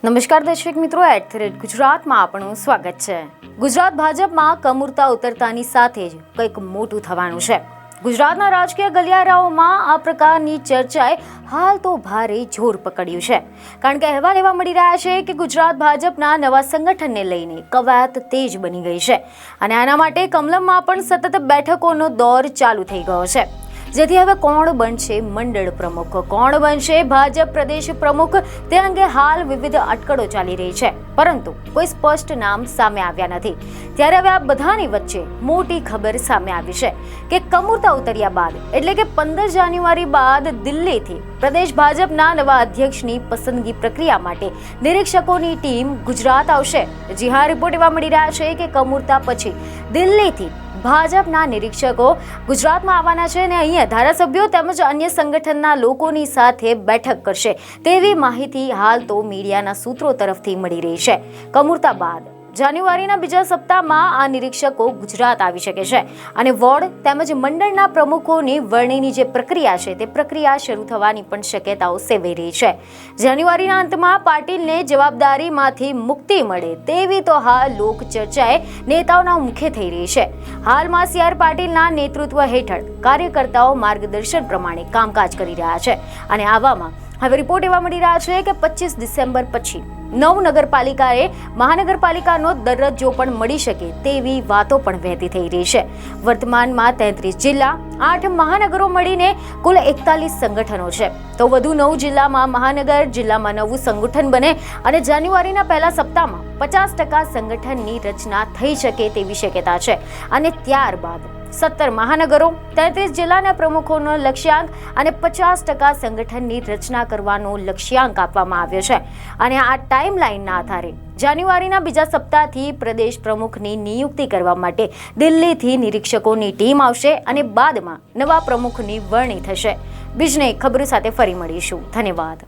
નમસ્કાર દર્શક મિત્રો, @ગુજરાતમાં આપનું સ્વાગત છે। ગુજરાત ભાજપમાં કમુરતા ઉતરતાની સાથે જ કંઈક મોટું થવાનું છે। ગુજરાતના રાજકીય ગલિયારાઓમાં આ પ્રકારની ચર્ચાએ હાલ તો ભારે જોર પકડ્યું છે, કારણ કે અહેવાલ એવા મળી રહ્યા છે કે ગુજરાત ભાજપના નવા સંગઠનને લઈને કવાયત તેજ બની ગઈ છે અને આના માટે કમલમમાં પણ સતત બેઠકોનો દોર ચાલુ થઈ ગયો છે। જેથી હવે કોણ બનશે મંડળ પ્રમુખ, કોણ બનશે ભાજપ પ્રદેશ પ્રમુખ, તે અંગે હાલ વિવિધ અટકળો ચાલી રહી છે, પરંતુ કોઈ સ્પષ્ટ નામ સામે આવ્યા નથી। ત્યારે હવે આ બધાની વચ્ચે મોટી ખબર સામે આવી છે કે કમુરતા ઉતર્યા બાદ એટલે કે 15 જાન્યુઆરી બાદ દિલ્હીથી પ્રદેશ ભાજપના નવા અધ્યક્ષની પસંદગી પ્રક્રિયા માટે નિરીક્ષકોની ટીમ ગુજરાત આવશે। જી હા, રિપોર્ટ એવા મળી રહ્યા છે કે કમુરતા પછી દિલ્હીથી ભાજપના નિરીક્ષકો ગુજરાતમાં આવવાના છે અને અહીંયા ધારાસભ્યો તેમજ અન્ય સંગઠનના લોકોની સાથે બેઠક કરશે તેવી માહિતી હાલ તો મીડિયાના સૂત્રો તરફથી મળી રહી છે। કમુરતા બાદ જાન્યુઆરીના બીજા સપ્તાહમાં આ નિરીક્ષકો ગુજરાત આવી શકે છે અને વોર્ડ તેમજ મંડળના પ્રમુખોની વરણીની જે પ્રક્રિયા છે તે પ્રક્રિયા શરૂ થવાની પણ શક્યતાઓ સેવાઈ રહી છે। જાન્યુઆરીના અંતમાં પાટીલને જવાબદારીમાંથી મુક્તિ મળે તેવી તો હાલ લોક ચર્ચાએ નેતાઓના મુખે થઈ રહી છે। હાલમાં CR પાટીલના નેતૃત્વ હેઠળ કાર્યકર્તાઓ માર્ગદર્શન પ્રમાણે કામકાજ કરી રહ્યા છે અને આવામાં હવે રિપોર્ટ એવા મળી રહ્યા છે કે 25 ડિસેમ્બર પછી 9 નગરપાલિકાએ મહાનગરપાલિકાનો દરજ્જો પણ મળી શકે તેવી વાતો પણ વહેતી થઈ રહી છે। વર્તમાનમાં 33 જિલ્લા 8 મહાનગરો મળીને કુલ 41 સંગઠનો છે, તો વધુ 9 જિલ્લામાં મહાનગર જિલ્લામાં નવું સંગઠન બને અને જાન્યુઆરીના પહેલા સપ્તાહમાં 50% સંગઠનની રચના થઈ શકે તેવી શક્યતા છે અને ત્યારબાદ 17 મહાનગરો 33 જિલ્લાના પ્રમુખોનો લક્ષ્યાંક અને 50% સંગઠનની રચના કરવાનો લક્ષ્યાંક આપવામાં આવ્યો છે અને આ ટાઈમલાઈનના આધારે જાન્યુઆરીના બીજા સપ્તાહથી પ્રદેશ પ્રમુખની નિયુક્તિ કરવા માટે દિલ્હીથી નિરીક્ષકોની ટીમ આવશે અને બાદમાં નવા પ્રમુખની વરણી થશે। બીજને ખબરો સાથે ફરી મળીશું। ધન્યવાદ।